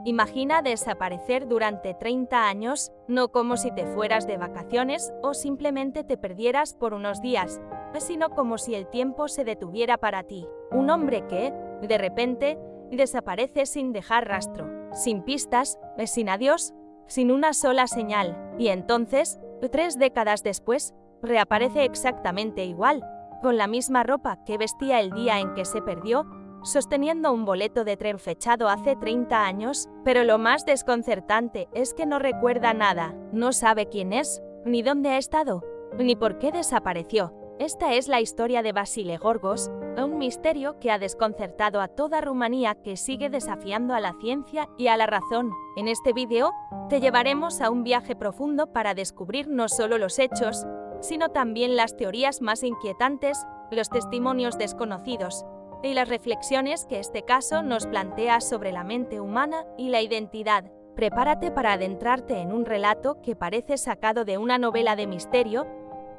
Imagina desaparecer durante 30 años, no como si te fueras de vacaciones o simplemente te perdieras por unos días, sino como si el tiempo se detuviera para ti. Un hombre que, de repente, desaparece sin dejar rastro, sin pistas, sin adiós, sin una sola señal, y entonces, 3 décadas después, reaparece exactamente igual, con la misma ropa que vestía el día en que se perdió, sosteniendo un boleto de tren fechado hace 30 años, pero lo más desconcertante es que no recuerda nada, no sabe quién es, ni dónde ha estado, ni por qué desapareció. Esta es la historia de Vasile Gorgos, un misterio que ha desconcertado a toda Rumanía, que sigue desafiando a la ciencia y a la razón. En este vídeo, te llevaremos a un viaje profundo para descubrir no solo los hechos, sino también las teorías más inquietantes, los testimonios desconocidos y las reflexiones que este caso nos plantea sobre la mente humana y la identidad. Prepárate para adentrarte en un relato que parece sacado de una novela de misterio,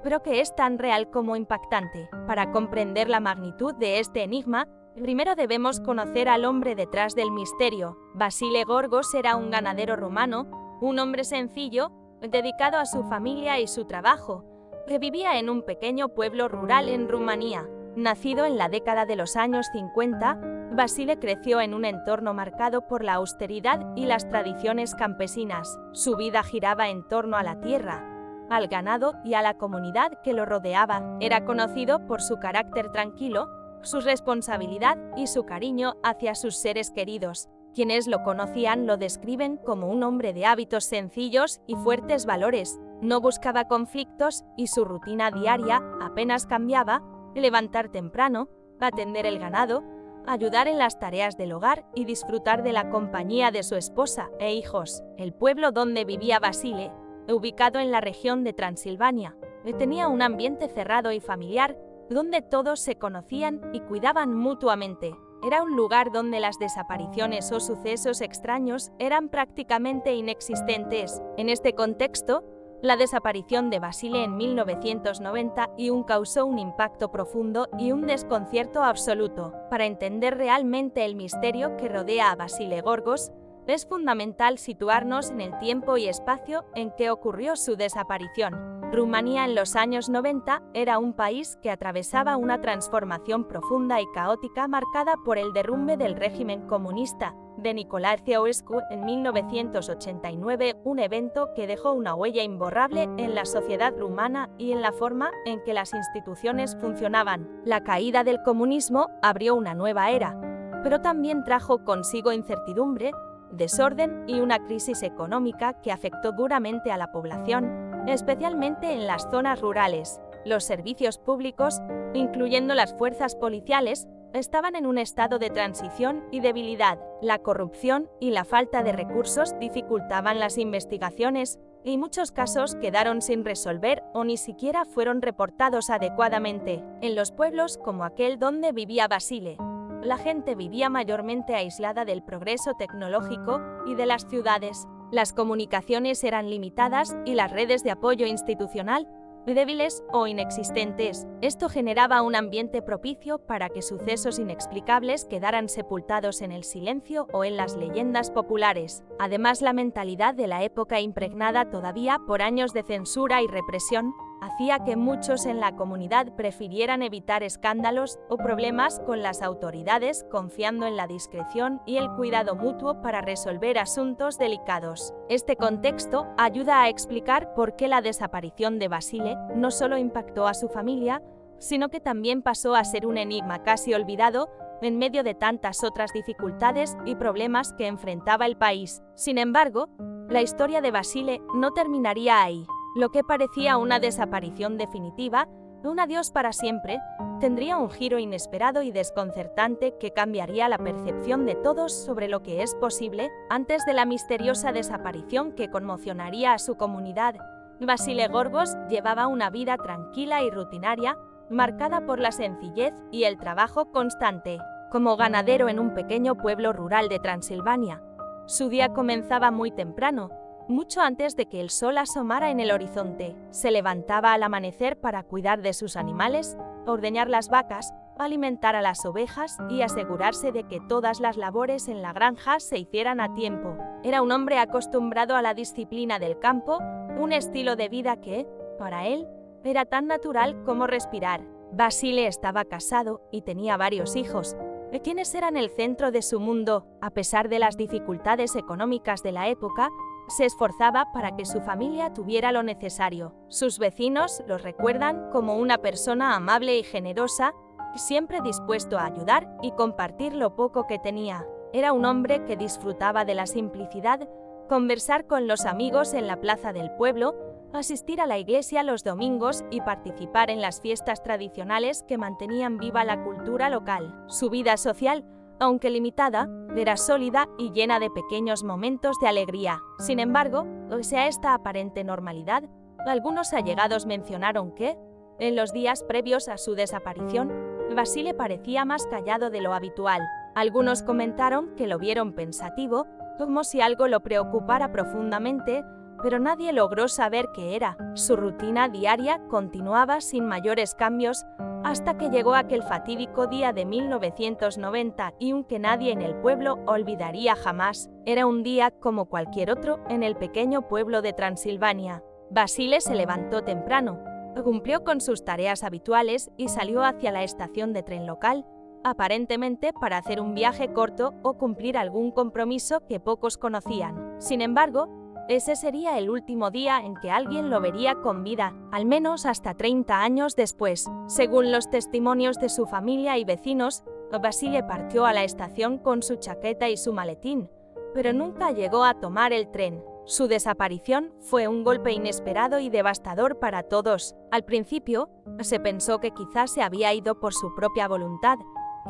pero que es tan real como impactante. Para comprender la magnitud de este enigma, primero debemos conocer al hombre detrás del misterio. Vasile Gorgos era un ganadero rumano, un hombre sencillo, dedicado a su familia y su trabajo, que vivía en un pequeño pueblo rural en Rumanía. Nacido en la década de los años 50, Vasile creció en un entorno marcado por la austeridad y las tradiciones campesinas. Su vida giraba en torno a la tierra, al ganado y a la comunidad que lo rodeaba. Era conocido por su carácter tranquilo, su responsabilidad y su cariño hacia sus seres queridos. Quienes lo conocían lo describen como un hombre de hábitos sencillos y fuertes valores. No buscaba conflictos y su rutina diaria apenas cambiaba: levantar temprano, atender el ganado, ayudar en las tareas del hogar y disfrutar de la compañía de su esposa e hijos. El pueblo donde vivía Vasile, ubicado en la región de Transilvania, tenía un ambiente cerrado y familiar, donde todos se conocían y cuidaban mutuamente. Era un lugar donde las desapariciones o sucesos extraños eran prácticamente inexistentes. En este contexto, la desaparición de Vasile en 1991 causó un impacto profundo y un desconcierto absoluto. Para entender realmente el misterio que rodea a Vasile Gorgos, es fundamental situarnos en el tiempo y espacio en que ocurrió su desaparición. Rumanía en los años 90 era un país que atravesaba una transformación profunda y caótica marcada por el derrumbe del régimen comunista de Nicolae Ceausescu en 1989, un evento que dejó una huella imborrable en la sociedad rumana y en la forma en que las instituciones funcionaban. La caída del comunismo abrió una nueva era, pero también trajo consigo incertidumbre, desorden y una crisis económica que afectó duramente a la población, especialmente en las zonas rurales. Los servicios públicos, incluyendo las fuerzas policiales, estaban en un estado de transición y debilidad. La corrupción y la falta de recursos dificultaban las investigaciones, y muchos casos quedaron sin resolver o ni siquiera fueron reportados adecuadamente. En los pueblos como aquel donde vivía Vasile, la gente vivía mayormente aislada del progreso tecnológico y de las ciudades. Las comunicaciones eran limitadas y las redes de apoyo institucional débiles o inexistentes. Esto generaba un ambiente propicio para que sucesos inexplicables quedaran sepultados en el silencio o en las leyendas populares. Además, la mentalidad de la época, impregnada todavía por años de censura y represión, hacía que muchos en la comunidad prefirieran evitar escándalos o problemas con las autoridades, confiando en la discreción y el cuidado mutuo para resolver asuntos delicados. Este contexto ayuda a explicar por qué la desaparición de Vasile no solo impactó a su familia, sino que también pasó a ser un enigma casi olvidado en medio de tantas otras dificultades y problemas que enfrentaba el país. Sin embargo, la historia de Vasile no terminaría ahí. Lo que parecía una desaparición definitiva, un adiós para siempre, tendría un giro inesperado y desconcertante que cambiaría la percepción de todos sobre lo que es posible. Antes de la misteriosa desaparición que conmocionaría a su comunidad, Vasile Gorgos llevaba una vida tranquila y rutinaria, marcada por la sencillez y el trabajo constante. Como ganadero en un pequeño pueblo rural de Transilvania, su día comenzaba muy temprano, mucho antes de que el sol asomara en el horizonte. Se levantaba al amanecer para cuidar de sus animales, ordeñar las vacas alimentar a las ovejas y asegurarse de que todas las labores en la granja se hicieran a tiempo. Era un hombre acostumbrado a la disciplina del campo, un estilo de vida que, para él, era tan natural como respirar. Basile estaba casado y tenía varios hijos, quienes eran el centro de su mundo. A pesar de las dificultades económicas de la época, se esforzaba para que su familia tuviera lo necesario. Sus vecinos lo recuerdan como una persona amable y generosa, siempre dispuesto a ayudar y compartir lo poco que tenía. Era un hombre que disfrutaba de la simplicidad, conversar con los amigos en la plaza del pueblo, asistir a la iglesia los domingos y participar en las fiestas tradicionales que mantenían viva la cultura local. Su vida social, aunque limitada, era sólida y llena de pequeños momentos de alegría. Sin embargo, pese a esta aparente normalidad, algunos allegados mencionaron que, en los días previos a su desaparición, Basile parecía más callado de lo habitual. Algunos comentaron que lo vieron pensativo, como si algo lo preocupara profundamente, pero nadie logró saber qué era. Su rutina diaria continuaba sin mayores cambios hasta que llegó aquel fatídico día de 1991 que nadie en el pueblo olvidaría jamás. Era un día como cualquier otro en el pequeño pueblo de Transilvania. Basile se levantó temprano, cumplió con sus tareas habituales y salió hacia la estación de tren local, aparentemente para hacer un viaje corto o cumplir algún compromiso que pocos conocían. Sin embargo, ese sería el último día en que alguien lo vería con vida, al menos hasta 30 años después. Según los testimonios de su familia y vecinos, Basile partió a la estación con su chaqueta y su maletín, pero nunca llegó a tomar el tren. Su desaparición fue un golpe inesperado y devastador para todos. Al principio, se pensó que quizás se había ido por su propia voluntad,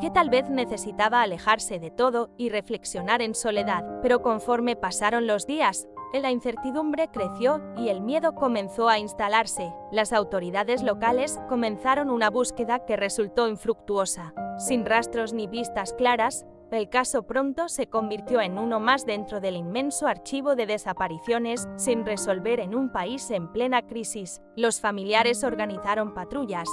que tal vez necesitaba alejarse de todo y reflexionar en soledad. Pero conforme pasaron los días, la incertidumbre creció y el miedo comenzó a instalarse. Las autoridades locales comenzaron una búsqueda que resultó infructuosa. Sin rastros ni pistas claras, el caso pronto se convirtió en uno más dentro del inmenso archivo de desapariciones sin resolver en un país en plena crisis. Los familiares organizaron patrullas,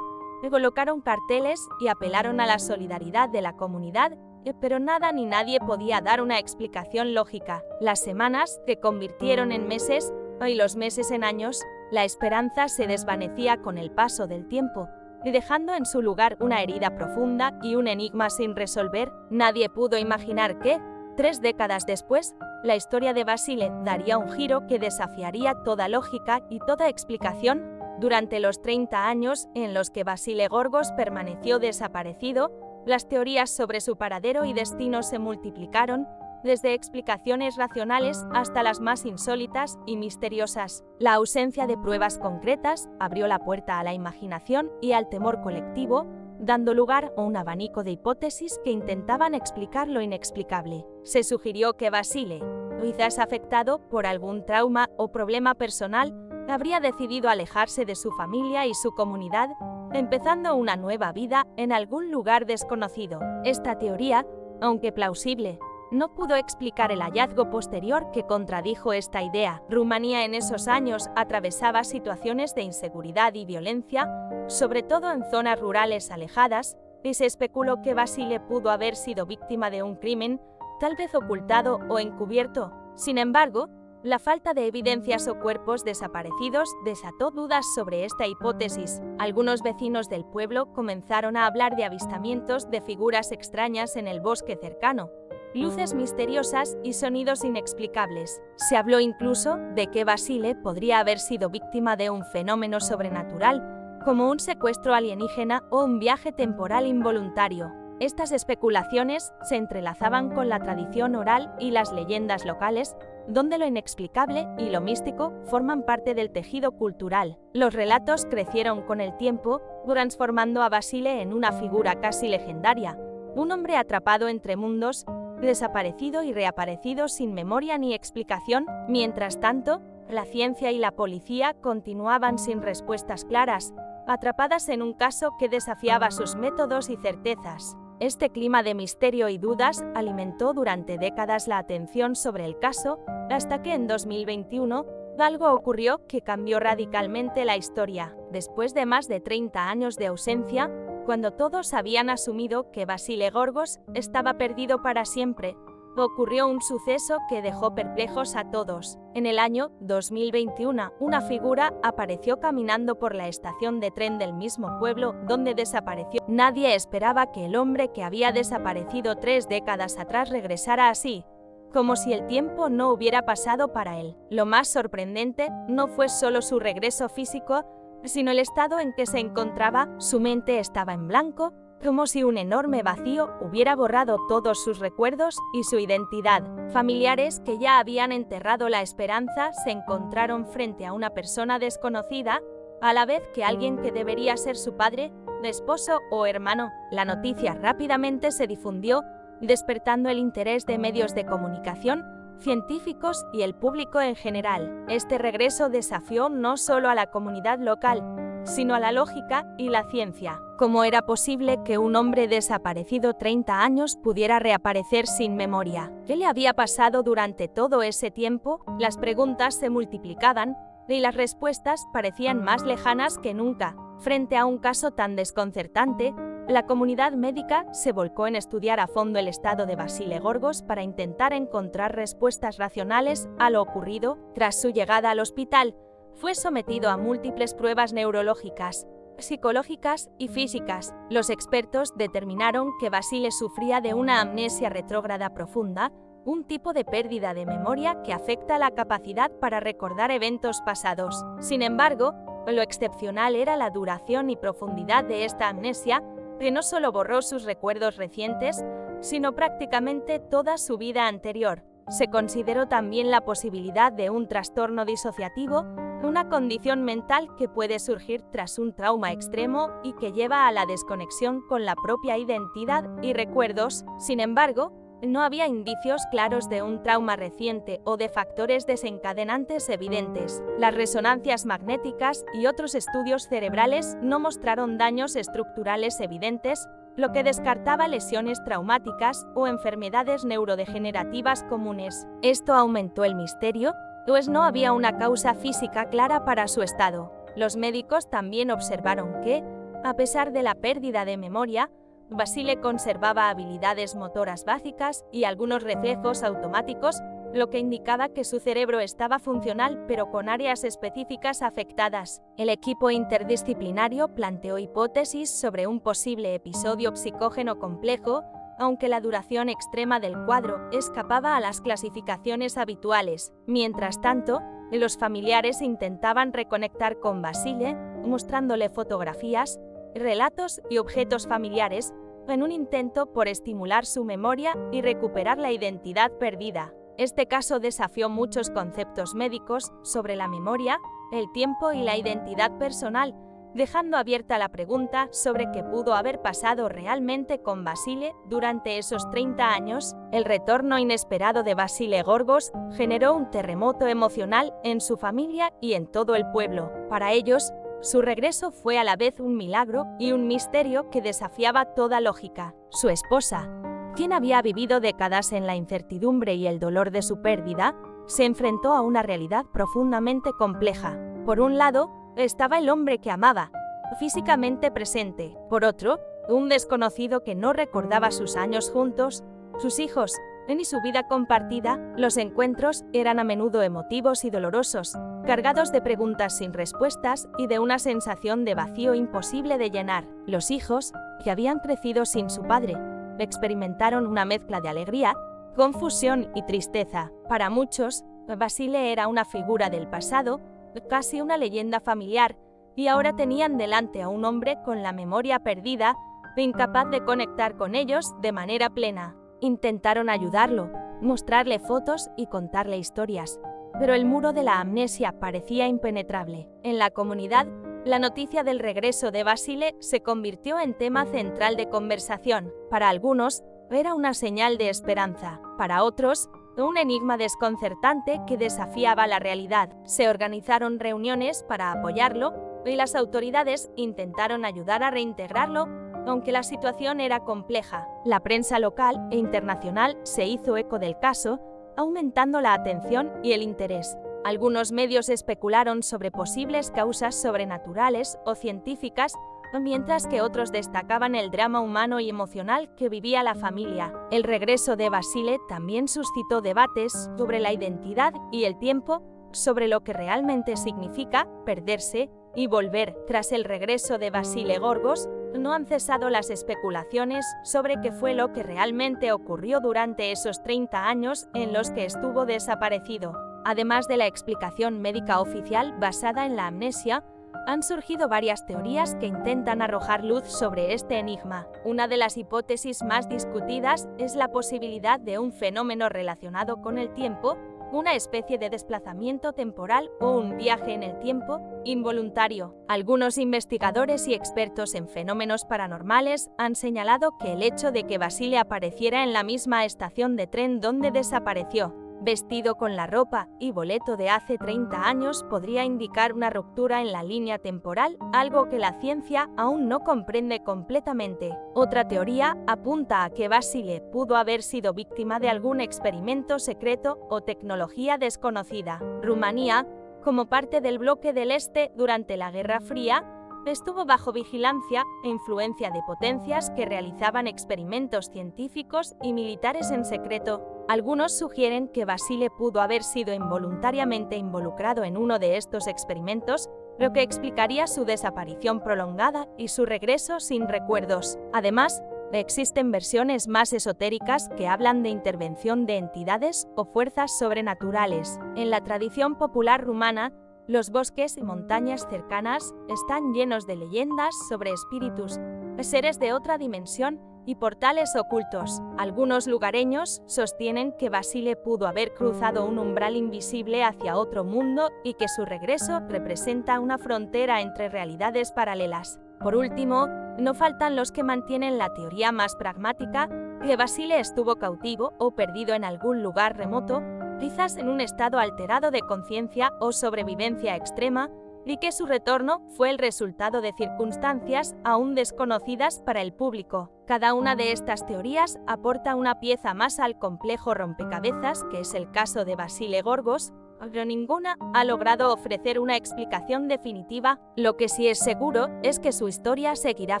colocaron carteles y apelaron a la solidaridad de la comunidad, pero nada ni nadie podía dar una explicación lógica. Las semanas se convirtieron en meses y los meses en años. La esperanza se desvanecía con el paso del tiempo, dejando en su lugar una herida profunda y un enigma sin resolver. Nadie pudo imaginar que, 3 décadas después, la historia de Basile daría un giro que desafiaría toda lógica y toda explicación. Durante los 30 años en los que Basile Gorgos permaneció desaparecido, las teorías sobre su paradero y destino se multiplicaron, desde explicaciones racionales hasta las más insólitas y misteriosas. La ausencia de pruebas concretas abrió la puerta a la imaginación y al temor colectivo, dando lugar a un abanico de hipótesis que intentaban explicar lo inexplicable. Se sugirió que Basile, quizás afectado por algún trauma o problema personal, habría decidido alejarse de su familia y su comunidad, empezando una nueva vida en algún lugar desconocido. Esta teoría, aunque plausible, no pudo explicar el hallazgo posterior que contradijo esta idea. Rumanía en esos años atravesaba situaciones de inseguridad y violencia, sobre todo en zonas rurales alejadas, y se especuló que Basile pudo haber sido víctima de un crimen, tal vez ocultado o encubierto. Sin embargo, la falta de evidencias o cuerpos desaparecidos desató dudas sobre esta hipótesis. Algunos vecinos del pueblo comenzaron a hablar de avistamientos de figuras extrañas en el bosque cercano, luces misteriosas y sonidos inexplicables. Se habló incluso de que Basile podría haber sido víctima de un fenómeno sobrenatural, como un secuestro alienígena o un viaje temporal involuntario. Estas especulaciones se entrelazaban con la tradición oral y las leyendas locales, donde lo inexplicable y lo místico forman parte del tejido cultural. Los relatos crecieron con el tiempo, transformando a Basile en una figura casi legendaria, un hombre atrapado entre mundos, desaparecido y reaparecido sin memoria ni explicación. Mientras tanto, la ciencia y la policía continuaban sin respuestas claras, atrapadas en un caso que desafiaba sus métodos y certezas. Este clima de misterio y dudas alimentó durante décadas la atención sobre el caso, hasta que en 2021 algo ocurrió que cambió radicalmente la historia. Después de más de 30 años de ausencia, Cuando todos habían asumido que Vasile Gorgos estaba perdido para siempre, ocurrió un suceso que dejó perplejos a todos. En el año 2021, una figura apareció caminando por la estación de tren del mismo pueblo donde desapareció. Nadie esperaba que el hombre que había desaparecido 3 décadas atrás regresara así, como si el tiempo no hubiera pasado para él. Lo más sorprendente no fue solo su regreso físico, sino el estado en que se encontraba. Su mente estaba en blanco, como si un enorme vacío hubiera borrado todos sus recuerdos y su identidad. Familiares que ya habían enterrado la esperanza se encontraron frente a una persona desconocida, a la vez que alguien que debería ser su padre, esposo o hermano. La noticia rápidamente se difundió, despertando el interés de medios de comunicación, científicos y el público en general. Este regreso desafió no solo a la comunidad local, sino a la lógica y la ciencia. ¿Cómo era posible que un hombre desaparecido 30 años pudiera reaparecer sin memoria? ¿Qué le había pasado durante todo ese tiempo? Las preguntas se multiplicaban y las respuestas parecían más lejanas que nunca. Frente a un caso tan desconcertante, la comunidad médica se volcó en estudiar a fondo el estado de Vasile Gorgos para intentar encontrar respuestas racionales a lo ocurrido. Tras su llegada al hospital, fue sometido a múltiples pruebas neurológicas, psicológicas y físicas. Los expertos determinaron que Vasile sufría de una amnesia retrógrada profunda, un tipo de pérdida de memoria que afecta la capacidad para recordar eventos pasados. Sin embargo, lo excepcional era la duración y profundidad de esta amnesia, que no solo borró sus recuerdos recientes, sino prácticamente toda su vida anterior. Se consideró también la posibilidad de un trastorno disociativo, una condición mental que puede surgir tras un trauma extremo y que lleva a la desconexión con la propia identidad y recuerdos. Sin embargo, no había indicios claros de un trauma reciente o de factores desencadenantes evidentes. Las resonancias magnéticas y otros estudios cerebrales no mostraron daños estructurales evidentes, lo que descartaba lesiones traumáticas o enfermedades neurodegenerativas comunes. Esto aumentó el misterio, pues no había una causa física clara para su estado. Los médicos también observaron que, a pesar de la pérdida de memoria, Vasile conservaba habilidades motoras básicas y algunos reflejos automáticos, lo que indicaba que su cerebro estaba funcional pero con áreas específicas afectadas. El equipo interdisciplinario planteó hipótesis sobre un posible episodio psicógeno complejo, aunque la duración extrema del cuadro escapaba a las clasificaciones habituales. Mientras tanto, los familiares intentaban reconectar con Vasile, mostrándole fotografías, relatos y objetos familiares, en un intento por estimular su memoria y recuperar la identidad perdida. Este caso desafió muchos conceptos médicos sobre la memoria, el tiempo y la identidad personal, dejando abierta la pregunta sobre qué pudo haber pasado realmente con Vasile durante esos 30 años. El retorno inesperado de Vasile Gorgos generó un terremoto emocional en su familia y en todo el pueblo. Para ellos, su regreso fue a la vez un milagro y un misterio que desafiaba toda lógica. Su esposa, quien había vivido décadas en la incertidumbre y el dolor de su pérdida, se enfrentó a una realidad profundamente compleja. Por un lado, estaba el hombre que amaba, físicamente presente. Por otro, un desconocido que no recordaba sus años juntos, sus hijos, ni su vida compartida. Los encuentros eran a menudo emotivos y dolorosos, cargados de preguntas sin respuestas y de una sensación de vacío imposible de llenar. Los hijos, que habían crecido sin su padre, experimentaron una mezcla de alegría, confusión y tristeza. Para muchos, Vasile era una figura del pasado, casi una leyenda familiar, y ahora tenían delante a un hombre con la memoria perdida, incapaz de conectar con ellos de manera plena. Intentaron ayudarlo, mostrarle fotos y contarle historias, pero el muro de la amnesia parecía impenetrable. En la comunidad, la noticia del regreso de Vasile se convirtió en tema central de conversación. Para algunos, era una señal de esperanza. Para otros, un enigma desconcertante que desafiaba la realidad. Se organizaron reuniones para apoyarlo y las autoridades intentaron ayudar a reintegrarlo, aunque la situación era compleja. La prensa local e internacional se hizo eco del caso, aumentando la atención y el interés. Algunos medios especularon sobre posibles causas sobrenaturales o científicas, mientras que otros destacaban el drama humano y emocional que vivía la familia. El regreso de Basile también suscitó debates sobre la identidad y el tiempo, sobre lo que realmente significa perderse y volver. Tras el regreso de Basile Gorgos, no han cesado las especulaciones sobre qué fue lo que realmente ocurrió durante esos 30 años en los que estuvo desaparecido. Además de la explicación médica oficial basada en la amnesia, han surgido varias teorías que intentan arrojar luz sobre este enigma. Una de las hipótesis más discutidas es la posibilidad de un fenómeno relacionado con el tiempo, una especie de desplazamiento temporal o un viaje en el tiempo involuntario. Algunos investigadores y expertos en fenómenos paranormales han señalado que el hecho de que Basile apareciera en la misma estación de tren donde desapareció, vestido con la ropa y boleto de hace 30 años, podría indicar una ruptura en la línea temporal, algo que la ciencia aún no comprende completamente. Otra teoría apunta a que Basile pudo haber sido víctima de algún experimento secreto o tecnología desconocida. Rumanía, como parte del bloque del Este durante la Guerra Fría, estuvo bajo vigilancia e influencia de potencias que realizaban experimentos científicos y militares en secreto. Algunos sugieren que Basile pudo haber sido involuntariamente involucrado en uno de estos experimentos, lo que explicaría su desaparición prolongada y su regreso sin recuerdos. Además, existen versiones más esotéricas que hablan de intervención de entidades o fuerzas sobrenaturales. En la tradición popular rumana, los bosques y montañas cercanas están llenos de leyendas sobre espíritus, seres de otra dimensión y portales ocultos. Algunos lugareños sostienen que Basile pudo haber cruzado un umbral invisible hacia otro mundo y que su regreso representa una frontera entre realidades paralelas. Por último, no faltan los que mantienen la teoría más pragmática, que Basile estuvo cautivo o perdido en algún lugar remoto, quizás en un estado alterado de conciencia o sobrevivencia extrema, y que su retorno fue el resultado de circunstancias aún desconocidas para el público. Cada una de estas teorías aporta una pieza más al complejo rompecabezas que es el caso de Basile Gorgos, pero ninguna ha logrado ofrecer una explicación definitiva. Lo que sí es seguro es que su historia seguirá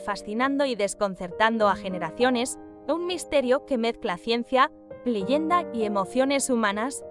fascinando y desconcertando a generaciones, un misterio que mezcla ciencia, leyenda y emociones humanas.